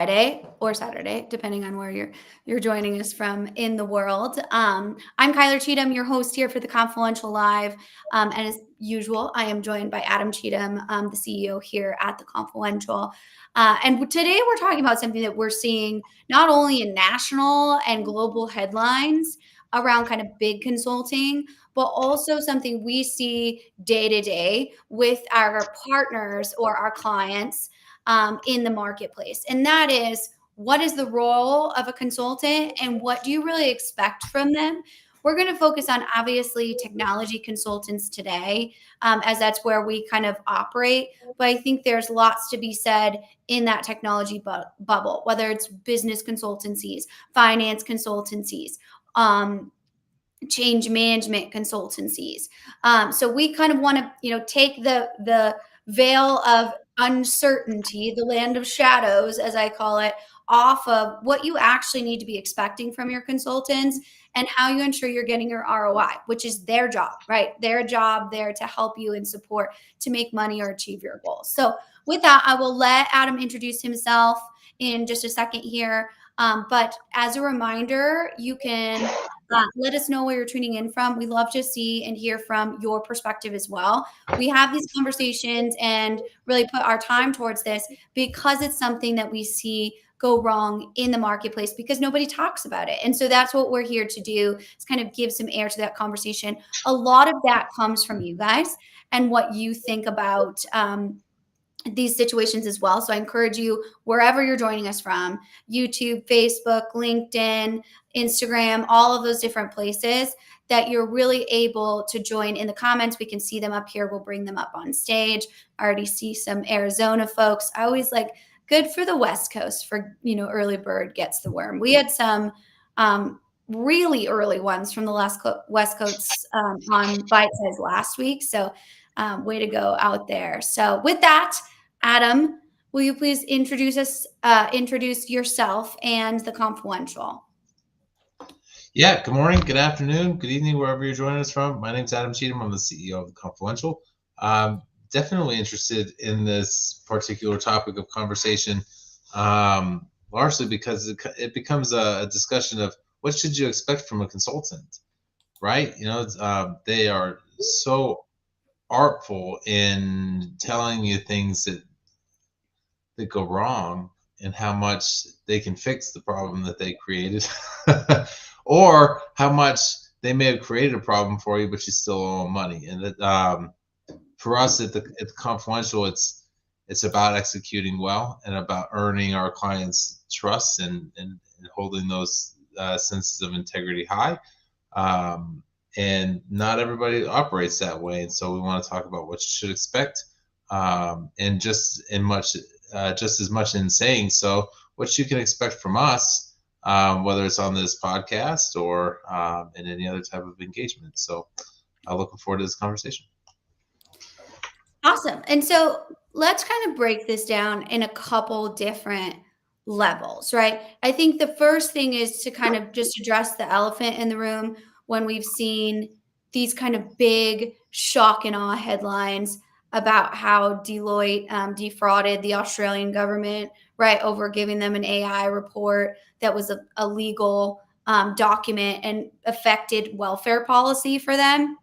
Friday or Saturday, depending on where you're joining us from in the world. I'm Kyler Cheatham, your host here for the Confluential Live, and as usual, I am joined by Adam Cheatham, the CEO here at the Confluential. And today we're talking about something that we're seeing not only in national and global headlines around kind of big consulting, but also something we see day to day with our partners or our clients in the marketplace. And that is, what is the role of a consultant and what do you really expect from them? We're going to focus on obviously technology consultants today, as that's where we kind of operate. But I think there's lots to be said in that technology bubble, whether it's business consultancies, finance consultancies, change management consultancies. So we kind of want to, take the veil of uncertainty, the land of shadows, as I call it, off of what you actually need to be expecting from your consultants and how you ensure you're getting your ROI, which is their job, right? Their job there to help you and support to make money or achieve your goals. So with that, I will let Adam introduce himself in just a second here. But as a reminder, you can let us know where you're tuning in from. We love to see and hear from your perspective as well. We have these conversations and really put our time towards this because it's something that we see go wrong in the marketplace because nobody talks about it. And so that's what we're here to do, is kind of give some air to that conversation. A lot of that comes from you guys and what you think about these situations as well. So I encourage you, wherever you're joining us from, YouTube, Facebook, LinkedIn, Instagram, all of those different places, that you're really able to join in the comments. We can see them up here. We'll bring them up on stage. I already see some Arizona folks. I always like, good for the West Coast for, early bird gets the worm. We had some really early ones from the West Coast on Bite Size last week. So way to go out there. So with that, Adam, will you please introduce yourself and the Confluential? Yeah, good morning, good afternoon, good evening, wherever you're joining us from. My name's Adam Cheatham. I'm the CEO of the Confluential. Definitely interested in this particular topic of conversation, largely because it becomes a discussion of what should you expect from a consultant, right? They are so artful in telling you things that go wrong and how much they can fix the problem that they created or how much they may have created a problem for you, but you still owe them money. And that for us at the Confluential, it's about executing well and about earning our clients' trust and holding those senses of integrity high. And not everybody operates that way. And so we want to talk about what you should expect, and just as much in saying so, what you can expect from us, whether it's on this podcast or in any other type of engagement. So I'm looking forward to this conversation. Awesome. And so let's kind of break this down in a couple different levels, right? I think the first thing is to kind of just address the elephant in the room when we've seen these kind of big shock and awe headlines about how Deloitte defrauded the Australian government, right, over giving them an AI report that was a legal document and affected welfare policy for them.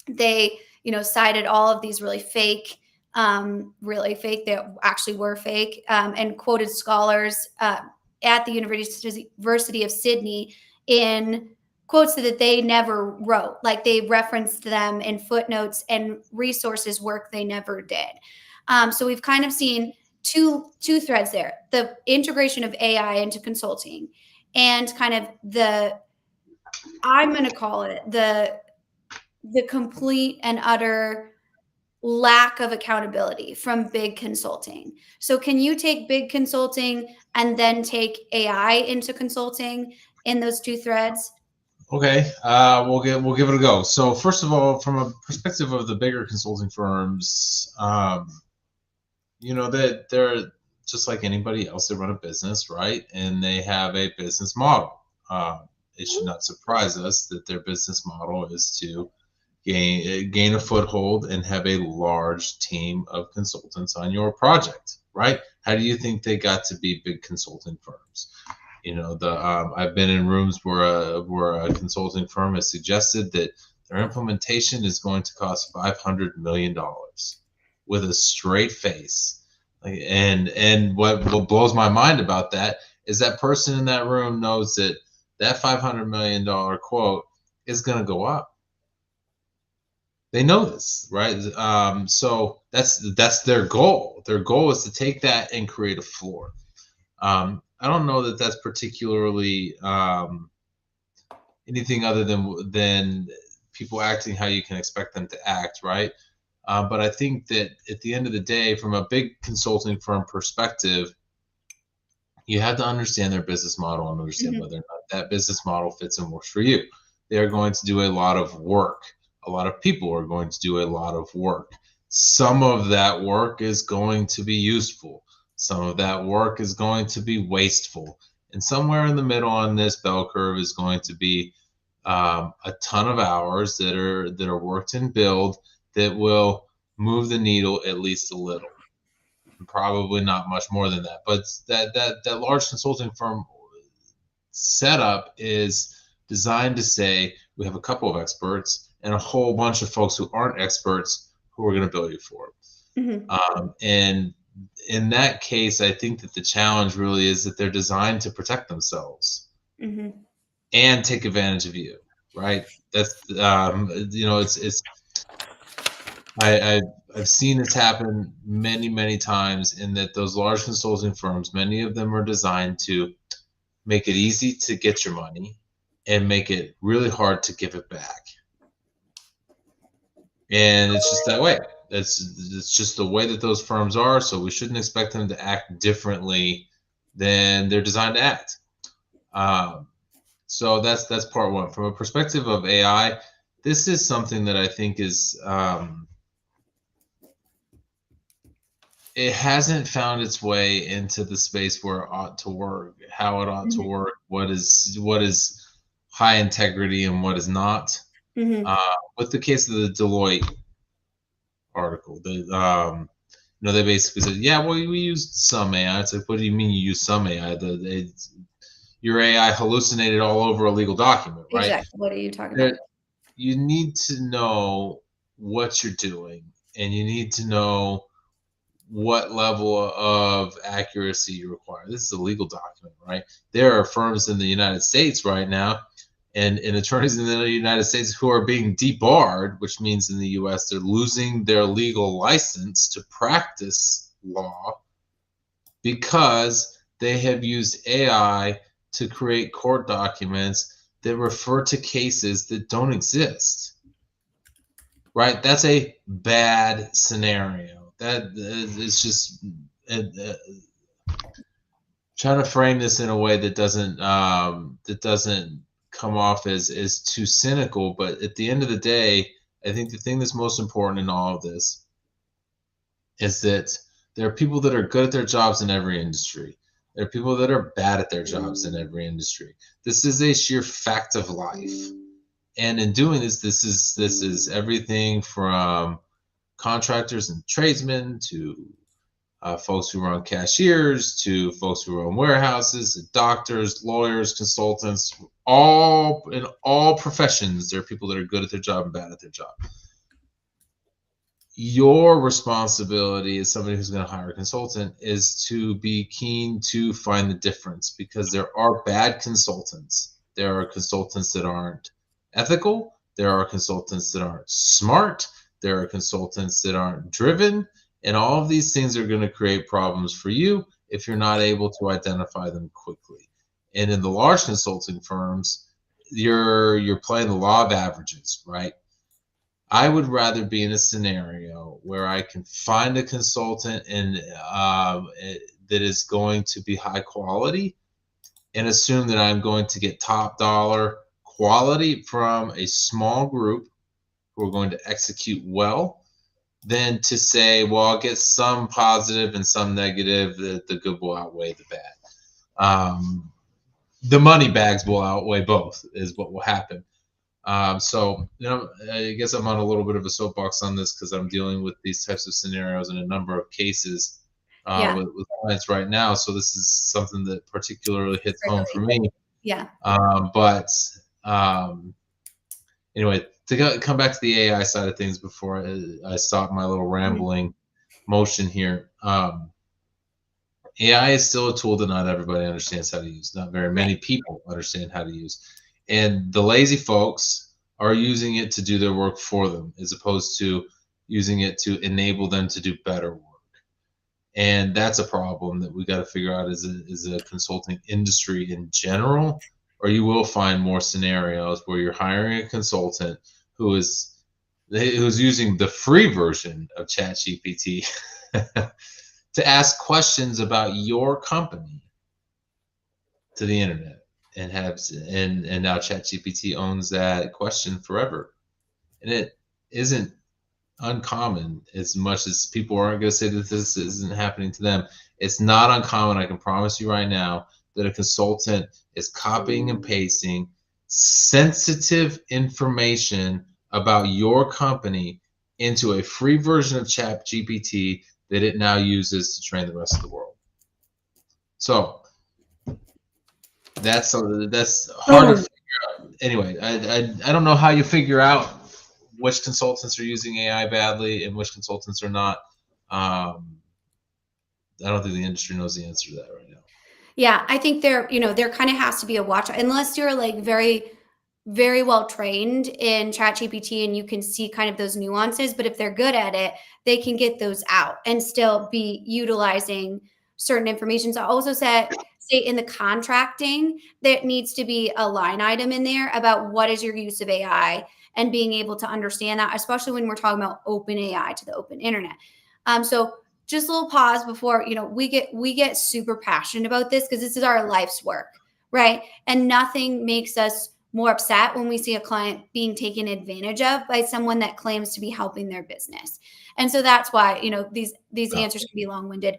They, cited all of these really fake, that actually were fake, and quoted scholars at the University of Sydney in quotes that they never wrote. Like they referenced them in footnotes and resources work they never did. So we've kind of seen two threads there: the integration of AI into consulting, and kind of I'm going to call it the complete and utter lack of accountability from big consulting. So can you take big consulting and then take AI into consulting in those two threads? Okay, we'll give it a go. So first of all, from a perspective of the bigger consulting firms, that they're just like anybody else. They run a business, right? And they have a business model. It should not surprise us that their business model is to gain a foothold and have a large team of consultants on your project, right? How do you think they got to be big consulting firms? I've been in rooms where a consulting firm has suggested that their implementation is going to cost $500 million with a straight face. And what blows my mind about that is that person in that room knows that $500 million quote is going to go up. They know this, right? So that's their goal. Their goal is to take that and create a floor. I don't know that that's particularly anything other than people acting how you can expect them to act, right? But I think that at the end of the day, from a big consulting firm perspective, you have to understand their business model and understand whether or not that business model fits and works for you. They are going to do a lot of work. A lot of people are going to do a lot of work. Some of that work is going to be useful. Some of that work is going to be wasteful. And somewhere in the middle on this bell curve is going to be a ton of hours that are worked and billed that will move the needle at least a little. Probably not much more than that. But that large consulting firm setup is designed to say we have a couple of experts and a whole bunch of folks who aren't experts who are going to bill you for it. And in that case, I think that the challenge really is that they're designed to protect themselves and take advantage of you, right? That's it's I've seen this happen many times in that those large consulting firms, many of them are designed to make it easy to get your money and make it really hard to give it back. And it's just that way. It's just the way that those firms are. So we shouldn't expect them to act differently than they're designed to act. So that's part one. From a perspective of AI, this is something that I think is it hasn't found its way into the space where it ought to work, how it ought to work, what is high integrity and what is not. With the case of the Deloitte article, they basically said, yeah, well, we used some AI. It's like, what do you mean you use some AI? Your AI hallucinated all over a legal document, right? Exactly. What are you talking about? You need to know what you're doing, and you need to know what level of accuracy you require. This is a legal document, right? There are firms in the United States right now and attorneys in the United States who are being debarred, which means in the US they're losing their legal license to practice law because they have used AI to create court documents that refer to cases that don't exist. Right? That's a bad scenario. That is just trying to frame this in a way that doesn't come off as too cynical. But at the end of the day, I think the thing that's most important in all of this is that there are people that are good at their jobs in every industry. There are people that are bad at their jobs in every industry. This is a sheer fact of life. And in doing this is everything from contractors and tradesmen to folks who run cashiers to folks who run warehouses, doctors, lawyers, consultants, all in all professions, there are people that are good at their job and bad at their job. Your responsibility as somebody who's going to hire a consultant is to be keen to find the difference, because there are bad consultants. There are consultants that aren't ethical. There are consultants that aren't smart. There are consultants that aren't driven. And all of these things are going to create problems for you if you're not able to identify them quickly. And in the large consulting firms, you're playing the law of averages, right? I would rather be in a scenario where I can find a consultant and that is going to be high quality and assume that I'm going to get top dollar quality from a small group who are going to execute well, than to say, well, I'll get some positive and some negative. The good will outweigh the bad. The money bags will outweigh both, is what will happen. So, I guess I'm on a little bit of a soapbox on this because I'm dealing with these types of scenarios in a number of cases. Yeah. with clients right now. So this is something that particularly hits home for Triggering. me. Yeah. But anyway, to come back to the AI side of things before I stop my little Mhm. rambling motion here. AI is still a tool that not everybody understands how to use. Not very Right. many people understand how to use. And the lazy folks are using it to do their work for them as opposed to using it to enable them to do better work. And that's a problem that we got to figure out as a consulting industry in general, or you will find more scenarios where you're hiring a consultant who is who's using the free version of ChatGPT to ask questions about your company to the internet and have and now ChatGPT owns that question forever. And it isn't uncommon as much as people aren't going to say that this isn't happening to them. It's not uncommon. I can promise you right now that a consultant is copying and pasting sensitive information about your company into a free version of ChatGPT that it now uses to train the rest of the world. So that's hard to Boom. figure out. Anyway, I don't know how you figure out which consultants are using AI badly and which consultants are not. I don't think the industry knows the answer to that right now. Yeah, I think there kind of has to be a watch unless you're like very, very well trained in ChatGPT and you can see kind of those nuances. But if they're good at it, they can get those out and still be utilizing certain information. So I also say in the contracting, there needs to be a line item in there about what is your use of AI and being able to understand that, especially when we're talking about open AI to the open internet. So just a little pause before we get super passionate about this because this is our life's work, right? And nothing makes us more upset when we see a client being taken advantage of by someone that claims to be helping their business. And so that's why these Yeah. answers can be long-winded.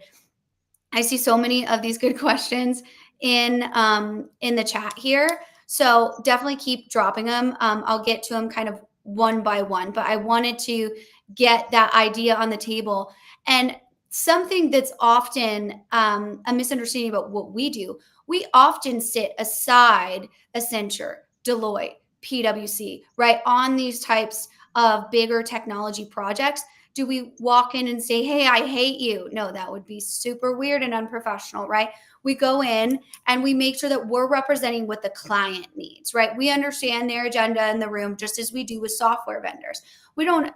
I see so many of these good questions in the chat here. So definitely keep dropping them. I'll get to them kind of one by one, but I wanted to get that idea on the table. And something that's often a misunderstanding about what we do, we often sit aside Accenture, Deloitte, PwC, right, on these types of bigger technology projects. Do we walk in and say, hey, I hate you? No, that would be super weird and unprofessional, right? We go in and we make sure that we're representing what the client needs, right? We understand their agenda in the room just as we do with software vendors. We don't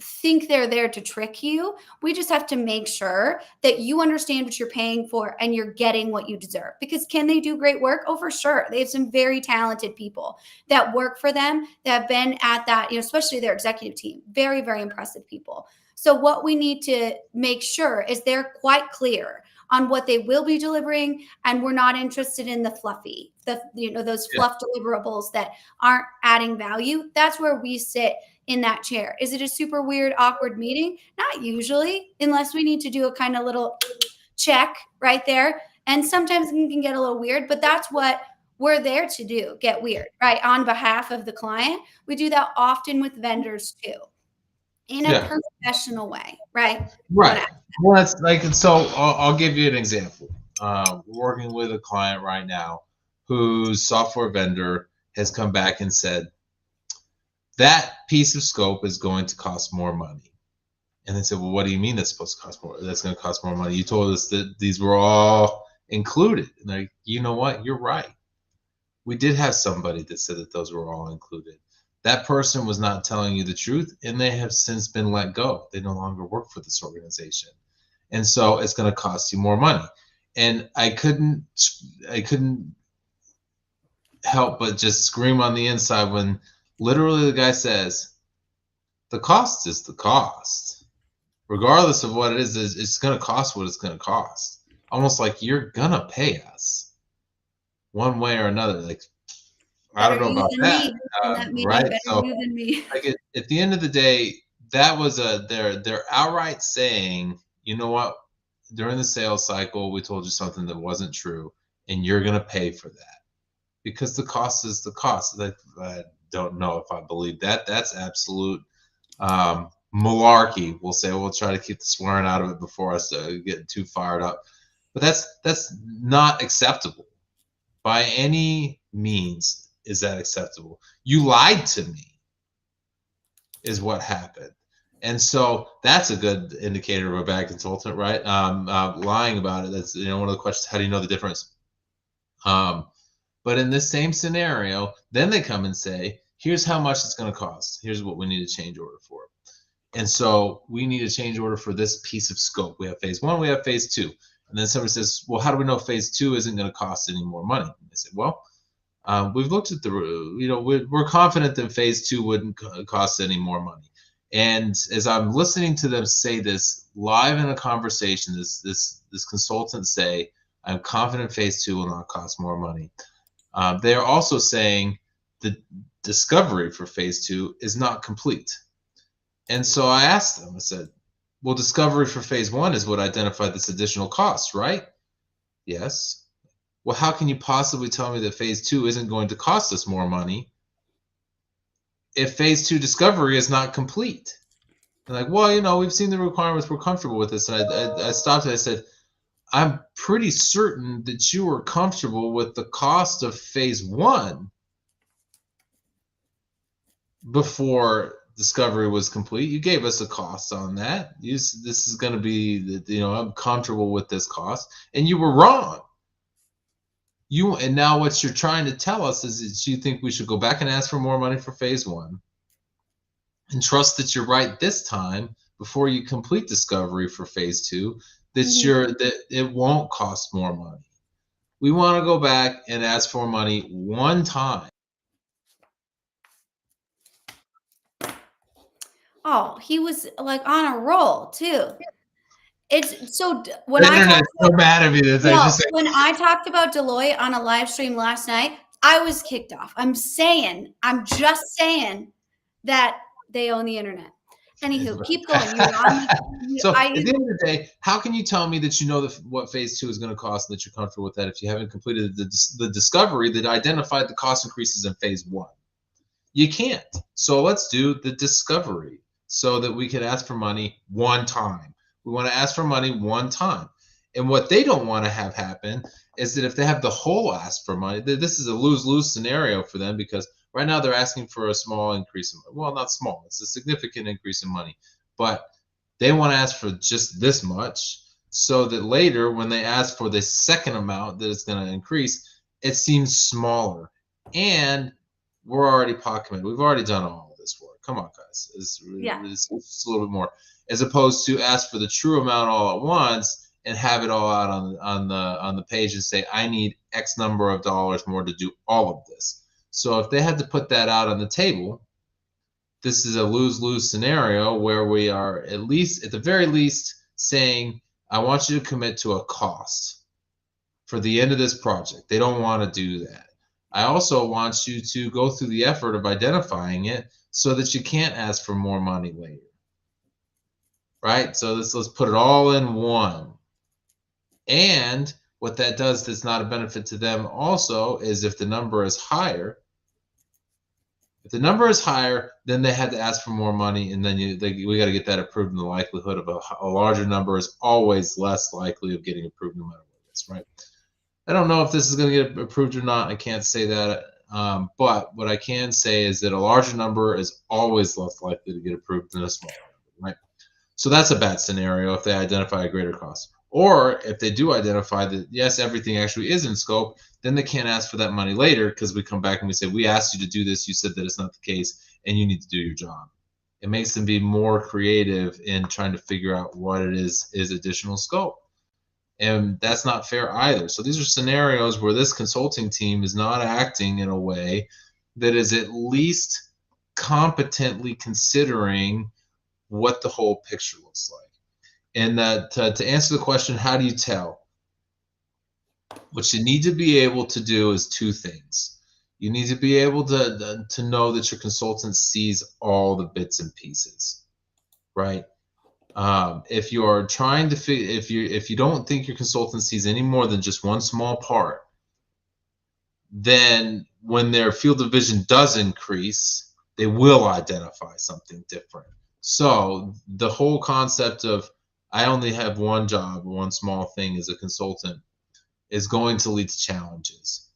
think they're there to trick you. We just have to make sure that you understand what you're paying for and you're getting what you deserve. Because can they do great work? Oh, for sure. They have some very talented people that work for them that have been at that, especially their executive team. Very, very impressive people. So what we need to make sure is they're quite clear on what they will be delivering, and we're not interested in the fluffy, those Yeah. fluff deliverables that aren't adding value. That's where we sit in that chair. Is it a super weird, awkward meeting? Not usually, unless we need to do a kind of little check right there. And sometimes it can get a little weird, but that's what we're there to do, get weird, right? On behalf of the client. We do that often with vendors too, in a Yeah. professional way, right? You want Right. to Well, that's like, and so I'll give you an example. We're working with a client right now whose software vendor has come back and said that piece of scope is going to cost more money. And they said, well, what do you mean that's supposed to cost more? That's going to cost more money. You told us that these were all included. And like, you know what? You're right. We did have somebody that said that those were all included. That person was not telling you the truth, and they have since been let go. They no longer work for this organization. And so it's going to cost you more money. And I couldn't help but just scream on the inside when literally the guy says, the cost is the cost. Regardless of what it is, it's going to cost what it's going to cost. Almost like you're going to pay us one way or another. Like, I better don't know you about than that, me. And that meaning right? better So, you than me. like at the end of the day, that was they're outright saying, you know what? During the sales cycle, we told you something that wasn't true, and you're going to pay for that because the cost is the cost. That I don't know if I believe that. That's absolute. malarkey. We'll say we'll try to keep the swearing out of it before us get too fired up. But that's not acceptable by any means. Is that acceptable? You lied to me, is what happened. And so that's a good indicator of a bad consultant, right? Lying about it. That's one of the questions. How do you know the difference? But in this same scenario, then they come and say, here's how much it's going to cost. Here's what we need a change order for. And so we need a change order for this piece of scope. We have phase one, we have phase two. And then somebody says, well, how do we know phase two isn't going to cost any more money? And they say, well, we've looked at we're confident that phase two wouldn't cost any more money. And as I'm listening to them say this live in a conversation, this consultant say, I'm confident phase two will not cost more money. They are also saying the discovery for phase two is not complete. And so I asked them, I said, well, discovery for phase one is what identified this additional cost, right? Yes. Well, how can you possibly tell me that phase two isn't going to cost us more money if phase two discovery is not complete? And like, well, we've seen the requirements, we're comfortable with this. And I stopped and I said, I'm pretty certain that you were comfortable with the cost of phase one before discovery was complete. You gave us a cost on that. This is going to be, I'm comfortable with this cost, and you were wrong. And now what you're trying to tell us is that you think we should go back and ask for more money for phase one, and trust that you're right this time before you complete discovery for phase two. That it won't cost more money. We want to go back and ask for money one time. Oh, he was like on a roll too. It's so when The I internet's talked so about, mad at me that I just say, when I talked about Deloitte on a live stream last night, I was kicked off. I'm just saying that they own the internet. Anywho, keep going. You were on. So at the end of the day, how can you tell me that you know what phase two is going to cost and that you're comfortable with that if you haven't completed the discovery that identified the cost increases in phase one? You can't. So let's do the discovery so that we can ask for money one time. We want to ask for money one time. And what they don't want to have happen is that if they have the whole ask for money, this is a lose-lose scenario for them, because right now they're asking for a small increase in, well, not small, it's a significant increase in money, but they want to ask for just this much so that later when they ask for the second amount that it's going to increase, it seems smaller. And we're already pot committed. We've already done all of this work. Come on, guys. It's a little bit more, as opposed to ask for the true amount all at once and have it all out on the page and say, I need X number of dollars more to do all of this. So if they had to put that out on the table, this is a lose-lose scenario where we are at the very least saying, I want you to commit to a cost for the end of this project. They don't want to do that. I also want you to go through the effort of identifying it so that you can't ask for more money later. Right? So let's put it all in one. And what that does that's not a benefit to them also is if the number is higher, then they had to ask for more money, and then we got to get that approved, and the likelihood of a larger number is always less likely of getting approved no matter what it is, right? I don't know if this is going to get approved or not. I can't say that. But what I can say is that a larger number is always less likely to get approved than a smaller number, right? So that's a bad scenario if they identify a greater cost. Or if they do identify that, yes, everything actually is in scope, then they can't ask for that money later, because we come back and we say, we asked you to do this, you said that it's not the case, and you need to do your job. It makes them be more creative in trying to figure out what it is additional scope. And that's not fair either. So these are scenarios where this consulting team is not acting in a way that is at least competently considering what the whole picture looks like. And to answer the question, how do you tell? What you need to be able to do is two things. You need to be able to know that your consultant sees all the bits and pieces, right? If you're trying to if you don't think your consultant sees any more than just one small part, then when their field of vision does increase, they will identify something different. So the whole concept of I only have one job, one small thing as a consultant is going to lead to challenges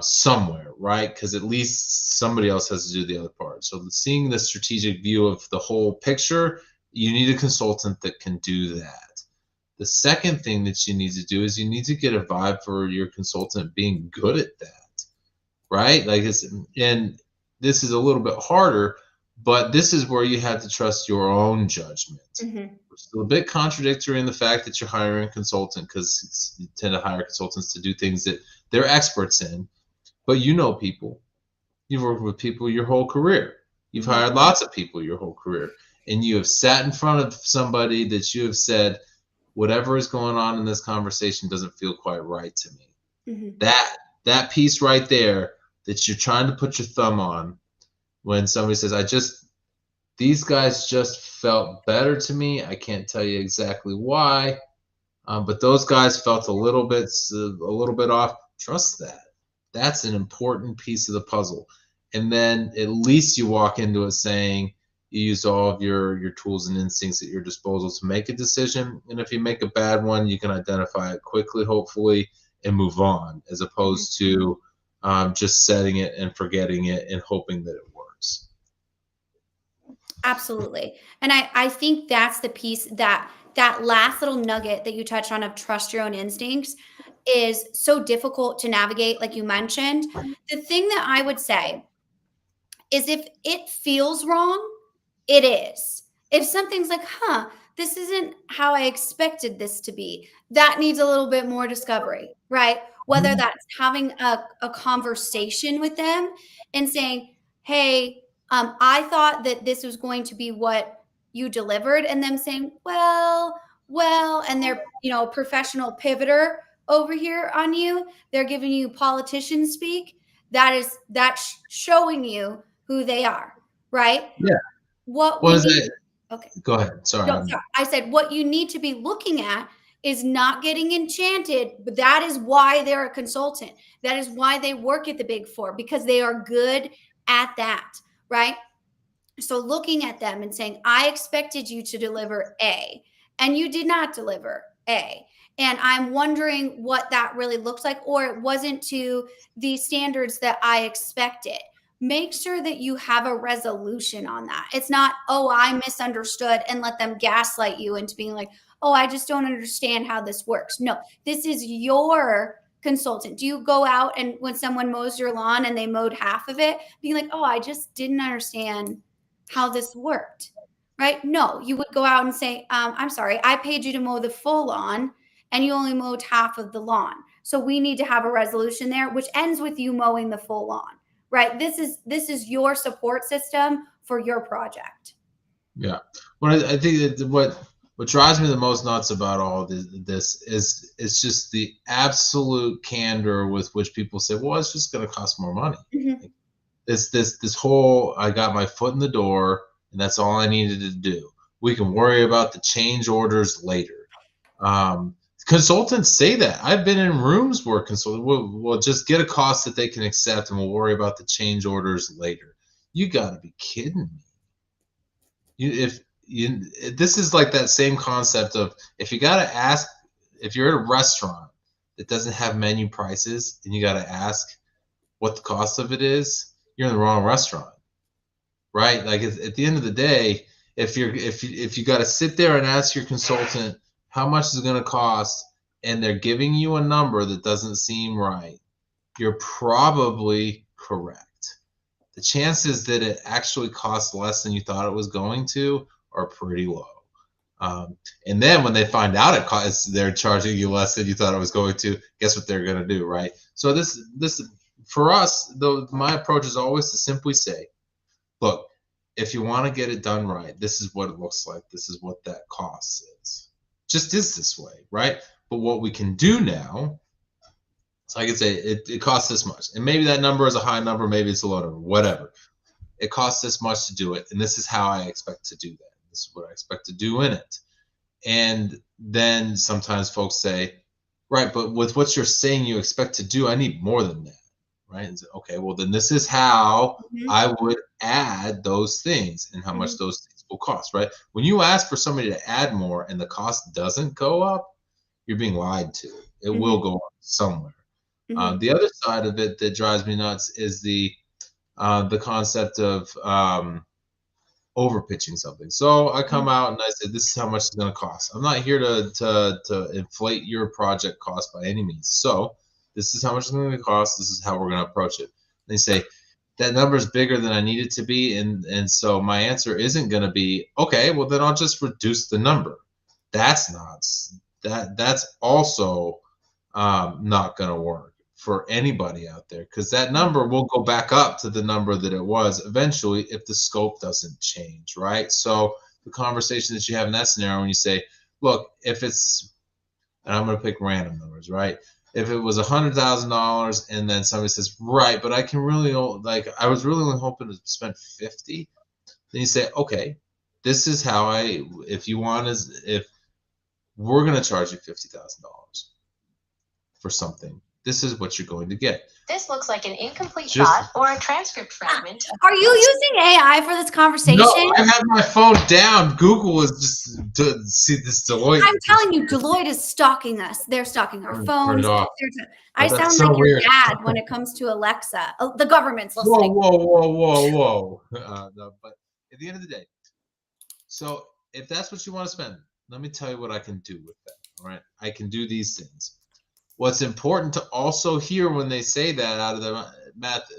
somewhere, right? Because at least somebody else has to do the other part. So seeing the strategic view of the whole picture, you need a consultant that can do that. The second thing that you need to do is you need to get a vibe for your consultant being good at that, right? Like and this is a little bit harder, but this is where you have to trust your own judgment. Mhm. It's a bit contradictory in the fact that you're hiring a consultant because you tend to hire consultants to do things that they're experts in, but you know people. You've worked with people your whole career. You've Mhm. hired lots of people your whole career, and you have sat in front of somebody that you have said, whatever is going on in this conversation doesn't feel quite right to me. Mhm. That piece right there that you're trying to put your thumb on when somebody says, I just these guys just felt better to me. I can't tell you exactly why, but those guys felt a little bit off. Trust that. That's an important piece of the puzzle. And then at least you walk into it saying you used all of your tools and instincts at your disposal to make a decision. And if you make a bad one, you can identify it quickly, hopefully, and move on, as Mhm. opposed to just setting it and forgetting it and hoping that it works. Absolutely. And I think that's the piece that that last little nugget that you touched on of trust your own instincts is so difficult to navigate, like you mentioned. The thing that I would say is if it feels wrong, it is. If something's like, huh, this isn't how I expected this to be, that needs a little bit more discovery, right? Whether Mhm. that's having a conversation with them and saying, hey, I thought that this was going to be what you delivered, and them saying, well, and they're, a professional pivoter over here on you. They're giving you politician speak. That's showing you who they are, right? Yeah. What What we is need that? Okay. Go ahead. Sorry. No, sorry. I said what you need to be looking at is not getting enchanted, but that is why they're a consultant. That is why they work at the Big 4 because they are good at that, right? So looking at them and saying, I expected you to deliver A, and you did not deliver A. And I'm wondering what that really looks like, or it wasn't to the standards that I expected. Make sure that you have a resolution on that. It's not, oh, I misunderstood, and let them gaslight you into being like, oh, I just don't understand how this works. No, this is your consultant. Do you go out and when someone mows your lawn and they mowed half of it, being like, oh, I just didn't understand how this worked, right? No, you would go out and say, I'm sorry, I paid you to mow the full lawn and you only mowed half of the lawn. So we need to have a resolution there, which ends with you mowing the full lawn, right? This is your support system for your project. Yeah. Well, I think that what drives me the most nuts about all this is it's just the absolute candor with which people say, "Well, it's just going to cost more money." Mhm. Like, this whole I got my foot in the door and that's all I needed to do. We can worry about the change orders later. Um, Consultants say that. I've been in rooms where consultants will just get a cost that they can accept and we'll worry about the change orders later. You got to be kidding me. If you this is like that same concept of if you got to ask if you're at a restaurant that doesn't have menu prices and you got to ask what the cost of it is, you're in the wrong restaurant, right? Like at the end of the day, if you got to sit there and ask your consultant how much is it going to cost and they're giving you a number that doesn't seem right, you're probably correct. The chances that it actually costs less than you thought it was going to are pretty low. Um, and then when they find out it costs, they're charging you less than you thought it was going to. Guess what they're going to do, right? So this for us, though, my approach is always to simply say, look, if you want to get it done right, this is what it looks like. This is what that cost is. Just is this way, right? But what we can do now, so I can say it costs this much, and maybe that number is a high number, maybe it's a low number, whatever. It costs this much to do it, and this is how I expect to do that. This is what I expect to do in it. And then sometimes folks say, right, but with what you're saying you expect to do, I need more than that, right? And so, okay, well then this is how Mhm. I would add those things and how much Mhm. those things reducible cost, right? When you ask for somebody to add more and the cost doesn't go up, you're being lied to. It will go up somewhere. The other side of it that drives me nuts is the concept of over pitching something. So I come out and I say, this is how much it's going to cost. I'm not here to inflate your project cost by any means. So this is how much it's going to cost. This is how we're going to approach it. They say that number is bigger than I need it to be. And so my answer isn't going to be, okay, well then I'll just reduce the number. That's not, that's also not going to work for anybody out there, because that number will go back up to the number that it was eventually if the scope doesn't change, right? So the conversation that you have in that scenario, when you say, look, if it's, and I'm going to pick random numbers, right? If it was $100,000 and then somebody says, right, but I can really, like, I was really only hoping to spend 50, then you say, okay, this is how if you want, if we're going to charge you $50,000 for something, this is what you're going to get. This looks like an incomplete thought or a transcript fragment. Are you using AI for this conversation? No, I have my phone down. Google is just to see this Deloitte. I'm telling you, Deloitte is stalking us. They're stalking our phones. I sound so like your weird. dad when it comes to Alexa. The government's listening. Whoa. No, but at the end of the day, so if that's what you want to spend, let me tell you what I can do with that. All right, I can do these things. What's important to also hear when they say that out of their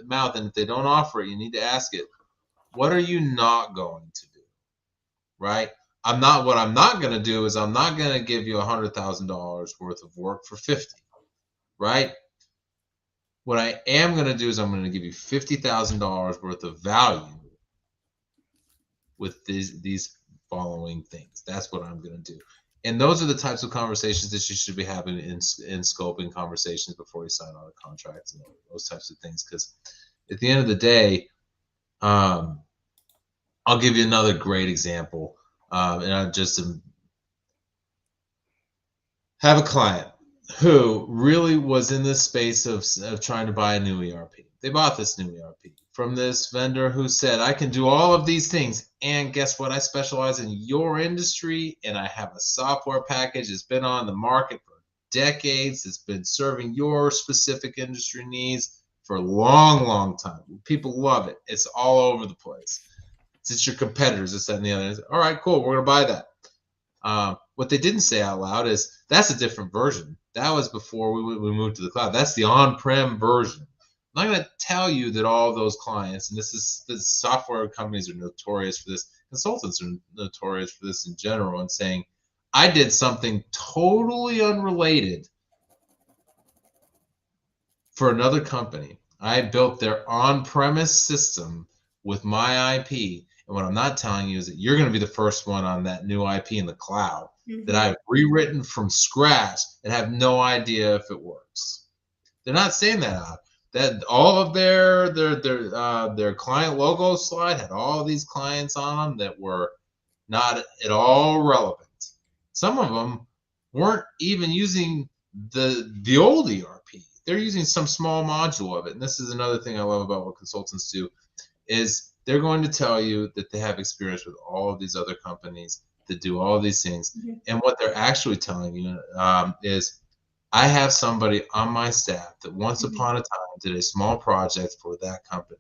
mouth, and if they don't offer it, you need to ask it, what are you not going to do, right? What I'm not going to do is I'm not going to give you $100,000 worth of work for 50, right? What I am going to do is I'm going to give you $50,000 worth of value with these following things. That's what I'm going to do. And those are the types of conversations that you should be having in scoping conversations before you sign on a contract and those types of things. Because at the end of the day, I'll give you another great example. And I just have a client who really was in this space of trying to buy a new ERP. They bought this new ERP from this vendor who said, I can do all of these things. And guess what? I specialize in your industry, and I have a software package that's been on the market for decades. It's been serving your specific industry needs for a long time. People love it. It's all over the place. It's your competitors, this, that, and the other. All right, cool. We're going to buy that. What they didn't say out loud is that's a different version. That was before we moved to the cloud. That's the on-prem version. I'm not going to tell you that all of those clients, and this software companies are notorious for this, consultants are notorious for this in general, and saying, I did something totally unrelated for another company. I built their on-premise system with my IP. And what I'm not telling you is that you're going to be the first one on that new IP in the cloud that I've rewritten from scratch and have no idea if it works. They're not saying that out. That all of their client logo slide had all of these clients on them that were not at all relevant. Some of them weren't even using the old ERP. They're using some small module of it. And this is another thing I love about what consultants do, is they're going to tell you that they have experience with all of these other companies that do all of these things. And what they're actually telling you is, I have somebody on my staff that once upon a time did a small project for that company.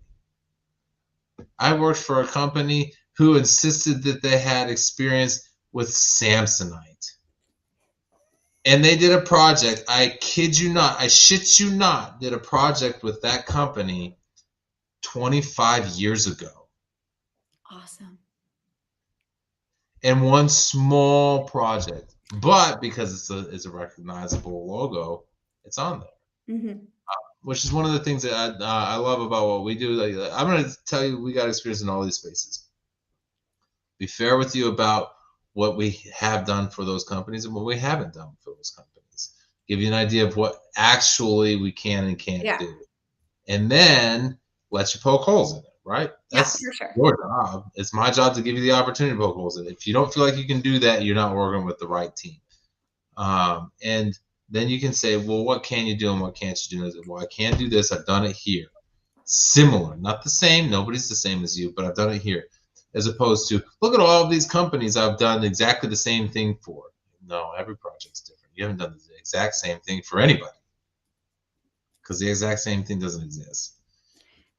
I worked for a company who insisted that they had experience with Samsonite. And they did a project, I kid you not, I shit you not, did a project with that company 25 years ago. Awesome. And one small project. But because it's a recognizable logo, it's on there. Which is one of the things that I love about what we do. Like, I'm going to tell you, we got experience in all these spaces. Be fair with you about what we have done for those companies and what we haven't done for those companies. Give you an idea of what actually we can and can't do. And then let you poke holes in it, right? That's for sure. your job. It's my job to give you the opportunity to poke holes in it. If you don't feel like you can do that, you're not working with the right team. And then you can say, well, what can you do and what can't you do? And I say, well, I can't do this. I've done it here. Similar, not the same. Nobody's the same as you, but I've done it here. as opposed to, look at all of these companies I've done exactly the same thing for. No, every project's different. You haven't done the exact same thing for anybody, because the exact same thing doesn't exist.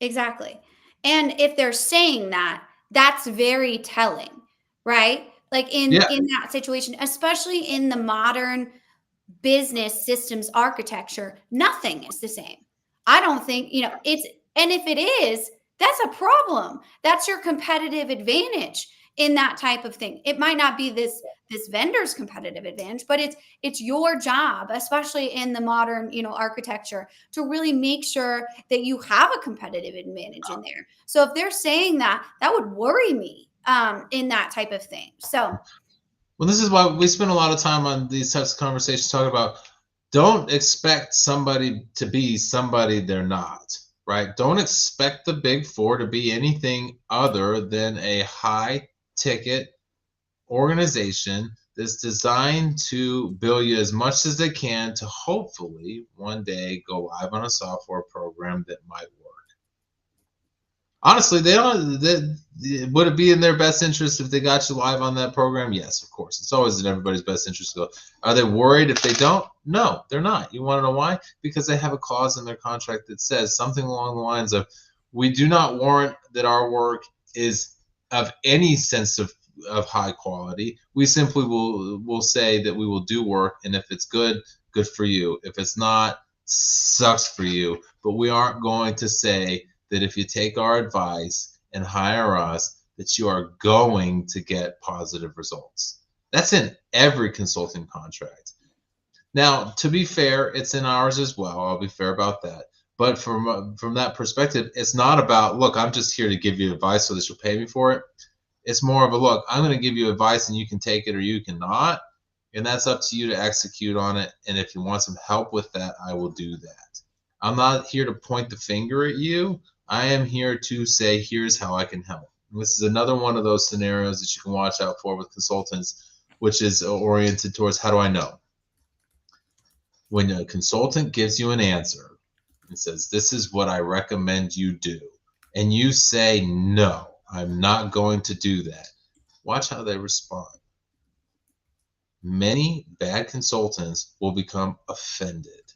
Exactly. And if they're saying that, that's very telling, right? Like Yeah. in that situation, especially in the modern business systems architecture, nothing is the same. I don't think, it's, and if it is, that's a problem. That's your competitive advantage in that type of thing. It might not be this vendor's competitive advantage, but it's your job, especially in the modern, architecture, to really make sure that you have a competitive advantage in there. So if they're saying that, that would worry me in that type of thing. So well, this is why we spend a lot of time on these types of conversations talking about, don't expect somebody to be somebody they're not, right? Don't expect the big four to be anything other than a high ticket organization that's designed to bill you as much as they can to hopefully one day go live on a software program that might work. Honestly, they don't. Would it be in their best interest if they got you live on that program? Yes, of course. It's always in everybody's best interest to go. Are they worried if they don't? No, they're not. You want to know why? Because they have a clause in their contract that says something along the lines of, we do not warrant that our work is of any sense of high quality. We simply will say that we will do work, and if it's good, good for you. If it's not, sucks for you. But we aren't going to say that if you take our advice and hire us, that you are going to get positive results. That's in every consulting contract. Now, to be fair, it's in ours as well. I'll be fair about that. But from that perspective, it's not about, look, I'm just here to give you advice so that you'll pay me for it. It's more of a, look, I'm going to give you advice and you can take it or you cannot. And that's up to you to execute on it. And if you want some help with that, I will do that. I'm not here to point the finger at you. I am here to say, here's how I can help. And this is another one of those scenarios that you can watch out for with consultants, which is oriented towards, how do I know? When a consultant gives you an answer and says, this is what I recommend you do, and you say, no, I'm not going to do that, watch how they respond. Many bad consultants will become offended,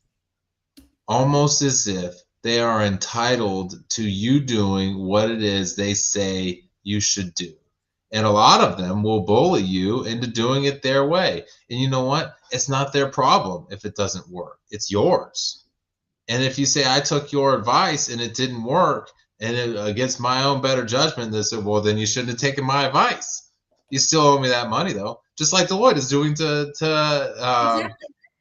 almost as if they are entitled to you doing what it is they say you should do. And a lot of them will bully you into doing it their way. And you know what? It's not their problem if it doesn't work. It's yours. And if you say, I took your advice and it didn't work, and against my own better judgment, they say, well, then you shouldn't have taken my advice. You still owe me that money, though. Just like Deloitte is doing to exactly.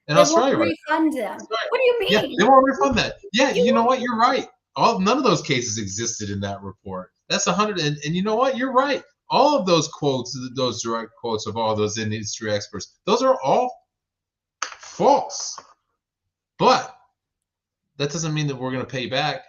in They won't Australia right now. refund them. What do you Yeah, mean? they won't refund that. Yeah, You you know what? You're right. None of those cases existed in that report. That's 100. And you know what? You're right. All of those quotes, those direct quotes of all those industry experts, those are all false. But that doesn't mean that we're going to pay you back.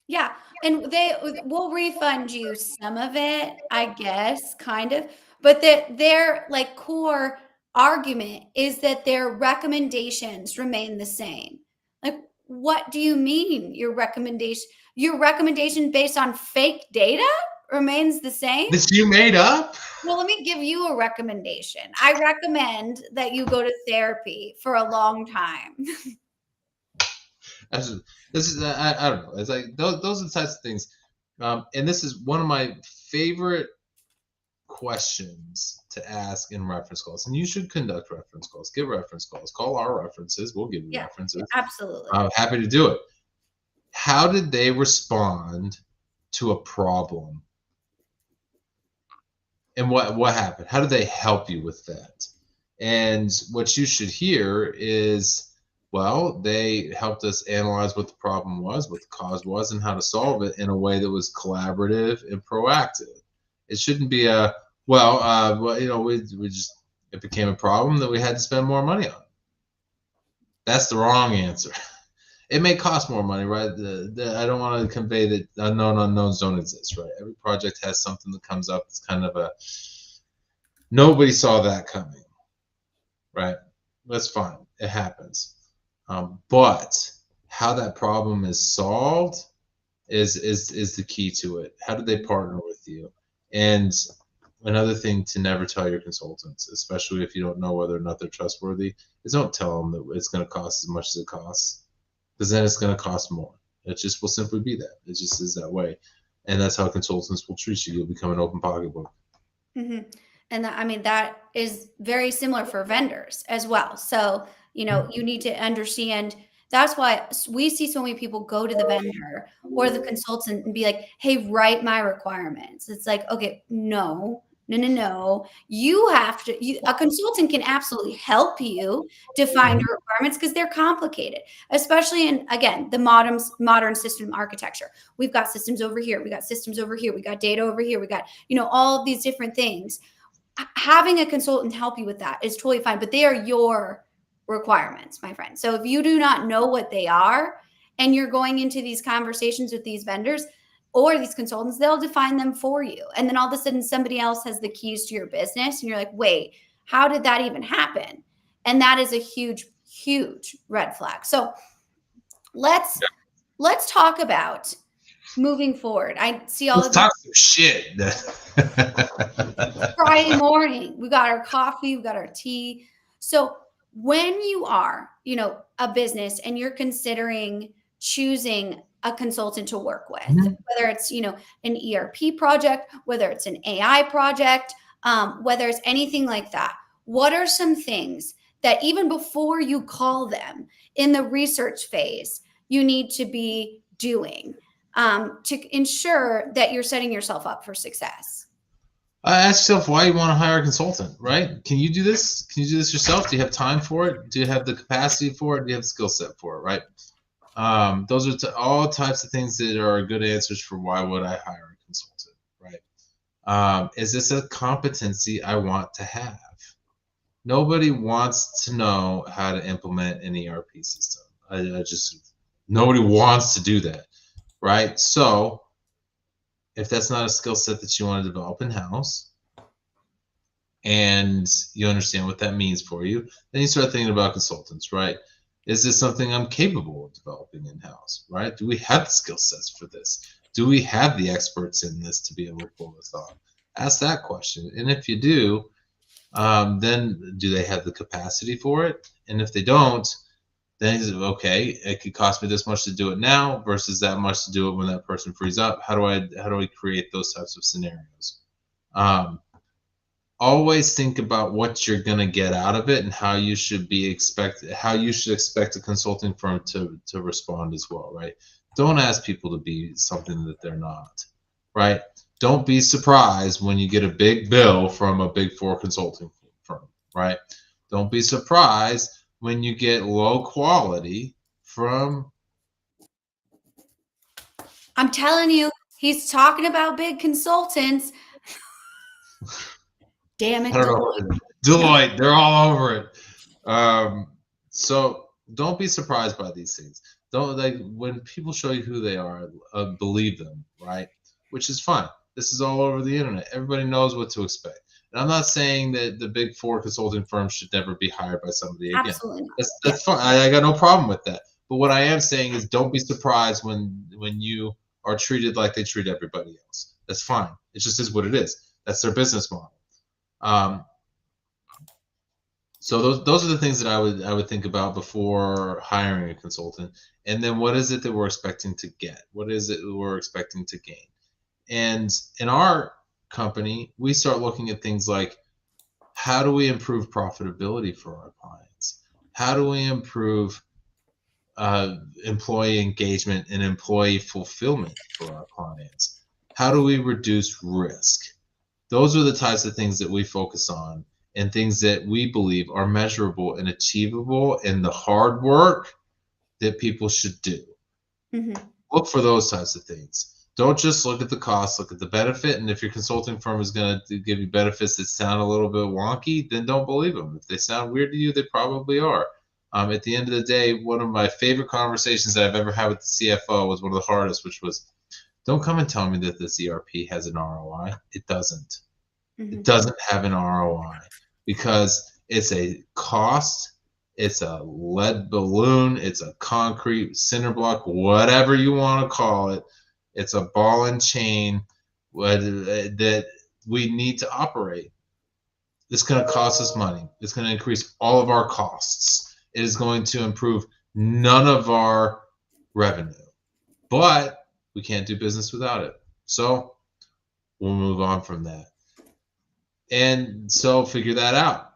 Yeah, and they will refund you some of it, I guess, kind of. But their like core argument is that their recommendations remain the same. Like, what do you mean your recommendation based on fake data remains the same? That you made up? Well, let me give you a recommendation. I recommend that you go to therapy for a long time. This is I don't know. It's like those are the types of things. And this is one of my favorite questions to ask in reference calls. And you should conduct reference calls. Get reference calls. Call our references. We'll give you Yeah, references. absolutely. I'm happy to do it. How did they respond to a problem? And what happened? How did they help you with that? And what you should hear is, well, they helped us analyze what the problem was, what the cause was, and how to solve it in a way that was collaborative and proactive. It shouldn't be we just, it became a problem that we had to spend more money on. That's the wrong answer. It may cost more money, right? I don't want to convey that unknown unknowns don't exist, right? Every project has something that comes up. It's kind of nobody saw that coming, right? That's fine. It happens. But how that problem is solved is the key to it. How do they partner with you? And another thing to never tell your consultants, especially if you don't know whether or not they're trustworthy, is don't tell them that it's going to cost as much as it costs, because then it's going to cost more. It just will simply be that. It just is that way. And that's how consultants will treat you. You'll become an open pocketbook. Mm-hmm. And that, I mean, that is very similar for vendors as well. So, you know, you need to understand that's why we see so many people go to the vendor or the consultant and be like, hey, write my requirements. It's like, okay, no. You have to, a consultant can absolutely help you define your requirements because they're complicated, especially in, again, the modern system architecture. We've got systems over here. We got systems over here. We got data over here. We got, you know, all of these different things. Having a consultant help you with that is totally fine, but they are your requirements, my friend. So if you do not know what they are and you're going into these conversations with these vendors or these consultants, they'll define them for you. And then all of a sudden somebody else has the keys to your business and you're like, wait, how did that even happen? And that is a huge, huge red flag. So let's talk about moving forward. I see all Let's of talk some shit. Friday morning. We got our coffee, we got our tea. So when you are, you know, a business and you're considering choosing a consultant to work with, whether it's, you know, an ERP project, whether it's an AI project, whether it's anything like that, what are some things that even before you call them in the research phase, you need to be doing to ensure that you're setting yourself up for success? Ask yourself why you want to hire a consultant, right? Can you do this? Can you do this yourself? Do you have time for it? Do you have the capacity for it? Do you have the skill set for it, right? Those are all types of things that are good answers for why would I hire a consultant, right? Is this a competency I want to have? Nobody wants to know how to implement an ERP system. Nobody wants to do that, right? So if that's not a skill set that you want to develop in-house and you understand what that means for you, then you start thinking about consultants, right? Is this something I'm capable of developing in-house, right? Do we have the skill sets for this? Do we have the experts in this to be able to pull this off? Ask that question. And if you do, then do they have the capacity for it? And if they don't, then okay, it could cost me this much to do it now versus that much to do it when that person frees up. How do I create those types of scenarios? Always think about what you're going to get out of it and how you should expect a consulting firm to respond as well, right? Don't ask people to be something that they're not, right? Don't be surprised when you get a big bill from a Big Four consulting firm, right? Don't be surprised when you get low quality from. I'm telling you, he's talking about big consultants. Damn it, Deloitte, they're all over it. So don't be surprised by these things. Don't, like, when people show you who they are, believe them, right? Which is fine. This is all over the internet. Everybody knows what to expect. And I'm not saying that the Big Four consulting firms should never be hired by somebody again. Absolutely not. That's fine. I got no problem with that. But what I am saying is don't be surprised when you are treated like they treat everybody else. That's fine. It just is what it is. That's their business model. So those are the things that I would think about before hiring a consultant. And then what is it that we're expecting to get? What is it we're expecting to gain? And in our company, we start looking at things like, how do we improve profitability for our clients? How do we improve employee engagement and employee fulfillment for our clients? How do we reduce risk? Those are the types of things that we focus on, and things that we believe are measurable and achievable in the hard work that people should do. Mm-hmm. Look for those types of things. Don't just look at the cost, look at the benefit. And if your consulting firm is going to give you benefits that sound a little bit wonky, then don't believe them. If they sound weird to you, they probably are. At the end of the day, one of my favorite conversations that I've ever had with the CFO was one of the hardest, which was, don't come and tell me that this ERP has an ROI. It doesn't. Mm-hmm. It doesn't have an ROI because it's a cost, it's a lead balloon, it's a concrete cinder block, whatever you want to call it. It's a ball and chain that we need to operate. It's going to cost us money. It's going to increase all of our costs. It is going to improve none of our revenue, but we can't do business without it. So we'll move on from that. And so figure that out.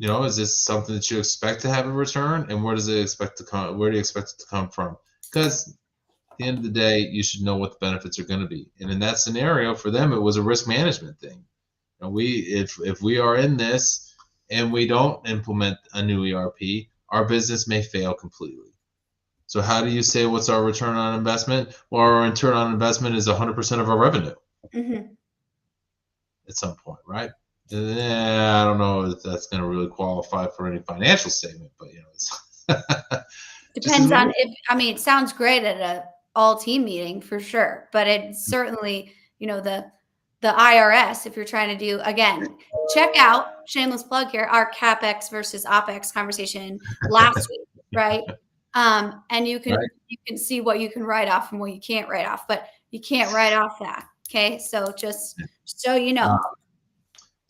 Is this something that you expect to have a return, and where does it expect to come? Where do you expect it to come from? Because at the end of the day, you should know what the benefits are going to be. And in that scenario, for them, it was a risk management thing. If we are in this and we don't implement a new ERP, our business may fail completely. So how do you say what's our return on investment? Well, our return on investment is 100% of our revenue at some point, right? I don't know if that's going to really qualify for any financial statement, but it's Depends on it sounds great at a all team meeting for sure, but it's certainly, the IRS, if you're trying to do, again, check out, shameless plug here, our CapEx versus OpEx conversation last week, right? And you can see what you can write off and what you can't write off, but you can't write off that. Okay. So just so you know.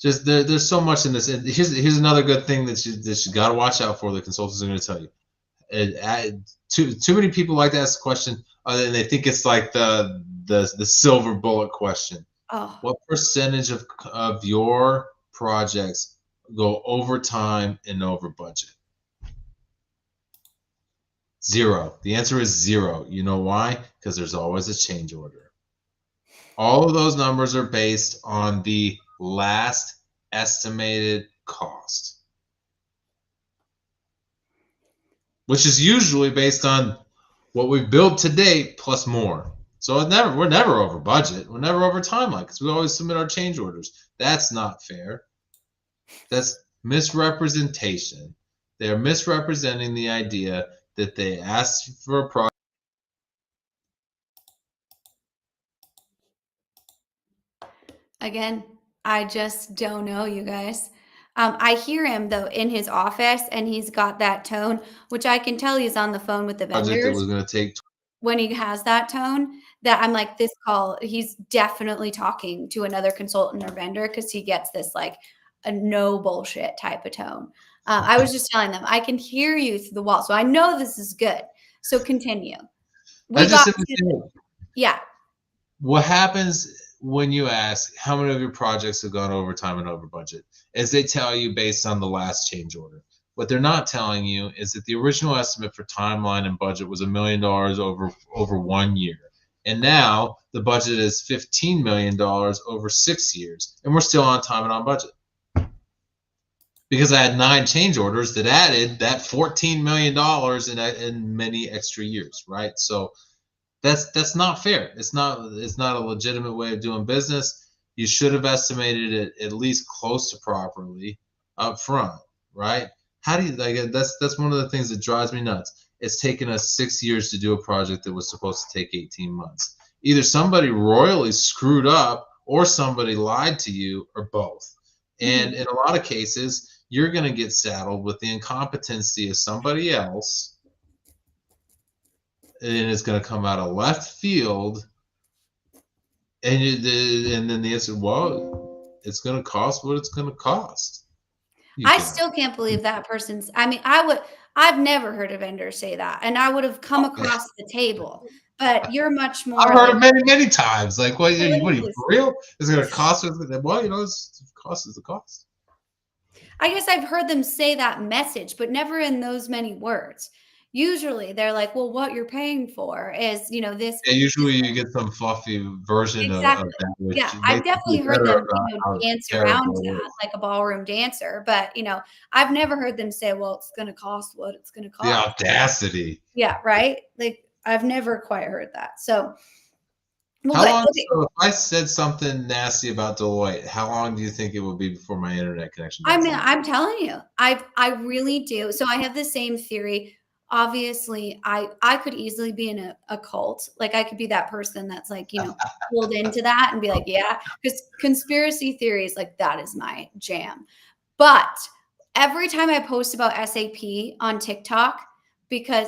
Just there's so much in this. And here's another good thing that you got to watch out for. The consultants are going to tell you. Too many people like to ask the question, and they think it's like the silver bullet question. Oh. What percentage of your projects go over time and over budget? 0. The answer is 0. You know why? Because there's always a change order. All of those numbers are based on the last estimated cost, which is usually based on what we've built to date plus more. So we're never over budget. We're never over timeline because we always submit our change orders. That's not fair. That's misrepresentation. They're misrepresenting the idea that they asked for a project. Again, I just don't know, you guys. I hear him though in his office, and he's got that tone, which I can tell he's on the phone with the Project that vendors. was going to take. When he has that tone, that I'm like, this call, he's definitely talking to another consultant or vendor because he gets this like a no bullshit type of tone. I was just telling them, I can hear you through the wall, so I know this is good. So continue. Yeah. What happens when you ask how many of your projects have gone over time and over budget is they tell you based on the last change order. What they're not telling you is that the original estimate for timeline and budget was $1 million over 1 year. And now the budget is $15 million over 6 years. And we're still on time and on budget. Because I had 9 change orders that added that $14 million in many extra years, right? So that's not fair. It's not a legitimate way of doing business. You should have estimated it at least close to properly up front, right? How do you that's one of the things that drives me nuts. It's taken us 6 years to do a project that was supposed to take 18 months. Either somebody royally screwed up or somebody lied to you or both. And in a lot of cases, you're going to get saddled with the incompetency of somebody else, and it's going to come out of left field, and then the answer, well, it's going to cost what it's going to cost. I still can't believe that person's. I mean, I've never heard a vendor say that, and I would have come across the table. But you're much more. I've heard it many times. Like, what are you for real? It's going to cost us. Well, cost is the cost. I guess I've heard them say that message, but never in those many words. Usually they're like, well, what you're paying for is, this. Yeah, usually you get some fluffy version of that. Which I've definitely heard them dance around that like a ballroom dancer, but I've never heard them say, well, it's going to cost what it's going to cost. The audacity. Yeah, right? Like I've never quite heard that. So how long? Okay. So if I said something nasty about Deloitte, how long do you think it would be before my internet connection? I'm telling you, I really do. So I have the same theory. Obviously, I could easily be in a cult. Like I could be that person that's like, pulled into that and be like, yeah, because conspiracy theories, like that is my jam. But every time I post about SAP on TikTok, because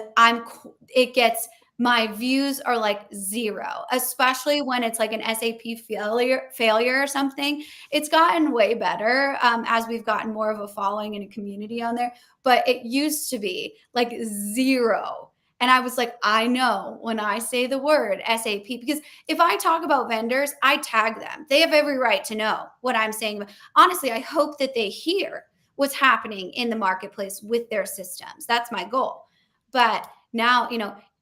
it gets my views are like 0, especially when it's like an SAP failure or something. It's gotten way better as we've gotten more of a following and a community on there, but it used to be like 0. And I was like, I know when I say the word SAP, because if I talk about vendors, I tag them. They have every right to know what I'm saying. Honestly, I hope that they hear what's happening in the marketplace with their systems. That's my goal. But now,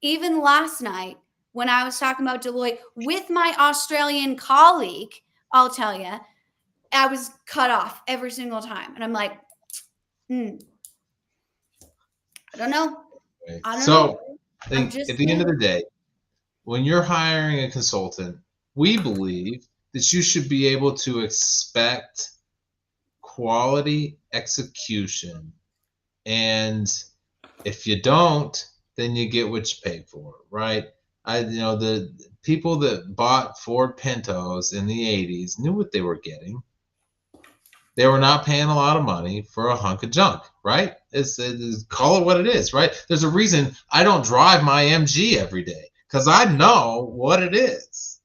even last night when I was talking about Deloitte with my Australian colleague, I'll tell you, I was cut off every single time. And I'm like, I don't know. I don't know. I think at the end of the day, when you're hiring a consultant, we believe that you should be able to expect quality execution. And if you don't, then you get what you pay for, right? The people that bought Ford Pintos in the 80s knew what they were getting. They were not paying a lot of money for a hunk of junk, right? It's call it what it is, right? There's a reason I don't drive my MG every day, because I know what it is.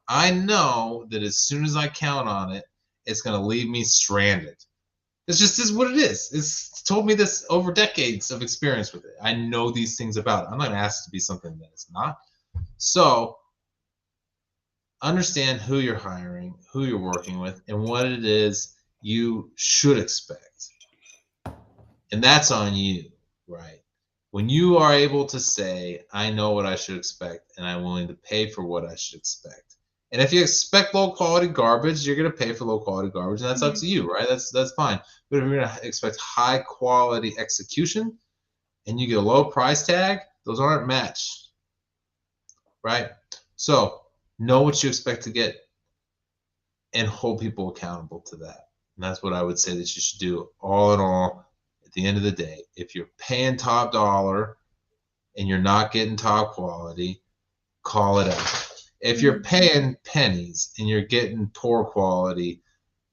I know that as soon as I count on it, it's going to leave me stranded. It's just is what it is. It's told me this over decades of experience with it. I know these things about it. I'm not going to ask it to be something that it's not. So understand who you're hiring, who you're working with, and what it is you should expect. And that's on you, right? When you are able to say, I know what I should expect, and I'm willing to pay for what I should expect. And if you expect low quality garbage, you're going to pay for low quality garbage, and that's up to you, right? That's fine. But if you're going to expect high quality execution and you get a low price tag, those aren't matched, right? So know what you expect to get and hold people accountable to that. And that's what I would say that you should do. All in all, at the end of the day, if you're paying top dollar and you're not getting top quality, call it out. If you're paying pennies and you're getting poor quality,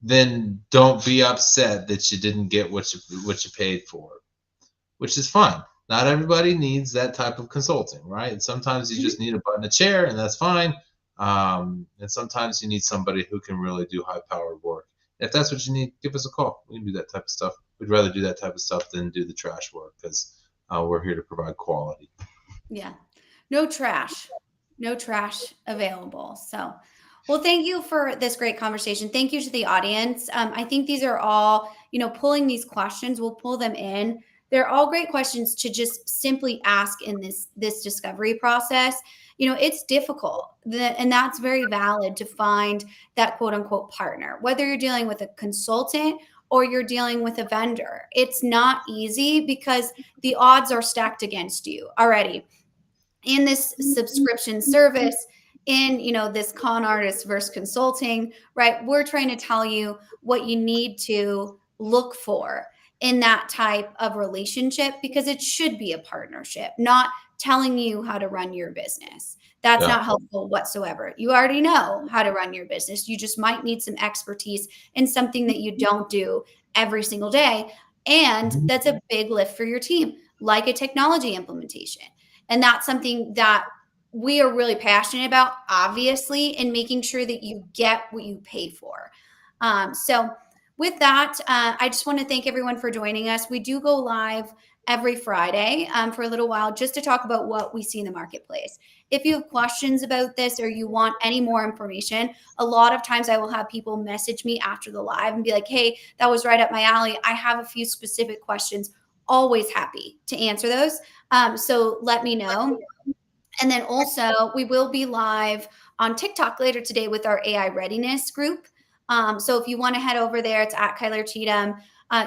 then don't be upset that you didn't get what you paid for, which is fine. Not everybody needs that type of consulting, right? And sometimes you just need a butt in a chair, and that's fine. And sometimes you need somebody who can really do high-powered work. If that's what you need, give us a call. We can do that type of stuff. We'd rather do that type of stuff than do the trash work, because we're here to provide quality. Yeah. No trash available. So, well, thank you for this great conversation. Thank you to the audience. I think these are all, pulling these questions, we'll pull them in. They're all great questions to just simply ask in this discovery process. It's difficult, and that's very valid to find that quote unquote partner, whether you're dealing with a consultant or you're dealing with a vendor. It's not easy because the odds are stacked against you already in this subscription service, in this con artist versus consulting, right? We're trying to tell you what you need to look for in that type of relationship, because it should be a partnership, not telling you how to run your business. That's not helpful whatsoever. You already know how to run your business. You just might need some expertise in something that you don't do every single day. And that's a big lift for your team, like a technology implementation. And that's something that we are really passionate about, obviously, in making sure that you get what you pay for. So with that, I just want to thank everyone for joining us. We do go live every Friday for a little while, just to talk about what we see in the marketplace. If you have questions about this or you want any more information, a lot of times I will have people message me after the live and be like, hey, that was right up my alley. I have a few specific questions. Always happy to answer those. So let me know. And then also, we will be live on TikTok later today with our AI readiness group. So if you want to head over there, it's at Kyler Cheatham.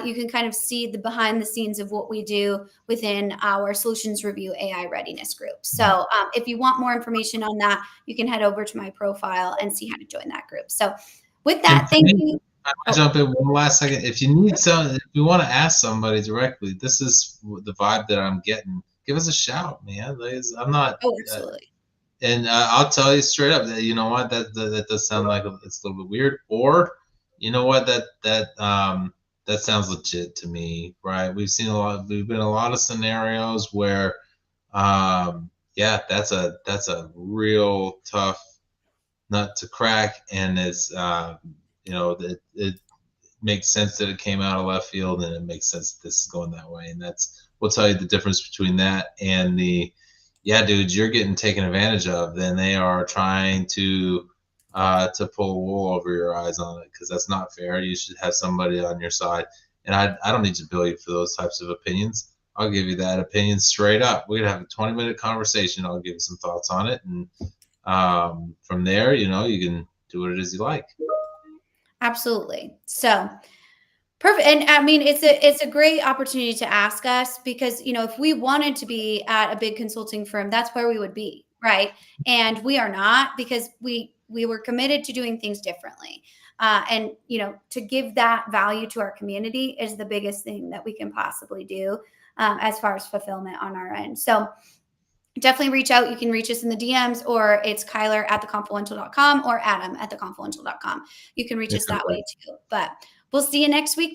You can kind of see the behind the scenes of what we do within our Solutions Review AI readiness group. So if you want more information on that, you can head over to my profile and see how to join that group. So with that, thank you. I'll jump in one last second. If you need if you want to ask somebody directly, this is the vibe that I'm getting. Give us a shout, man. I'm not. Oh, absolutely. And I'll tell you straight up that you know what that does sound like it's a little bit weird, or you know what that sounds legit to me, right? We've been in a lot of scenarios where yeah, that's a real tough nut to crack, and it's it makes sense that it came out of left field, and it makes sense that this is going that way, and that's we'll tell you the difference between that and the yeah, dude, you're getting taken advantage of. Then they are trying to pull wool over your eyes on it, because that's not fair. You should have somebody on your side, and I don't need to bill you for those types of opinions. I'll give you that opinion straight up. We'd have a 20-minute conversation. I'll give you some thoughts on it, and from there, you can do what it is you like. Absolutely. So perfect. And I mean, it's a great opportunity to ask us, because, if we wanted to be at a big consulting firm, that's where we would be, right? And we are not, because we were committed to doing things differently. And to give that value to our community is the biggest thing that we can possibly do, as far as fulfillment on our end. So definitely reach out. You can reach us in the DMs, or it's Kyler@theconfluential.com or Adam@theconfluential.com. You can reach us that way too. But we'll see you next week.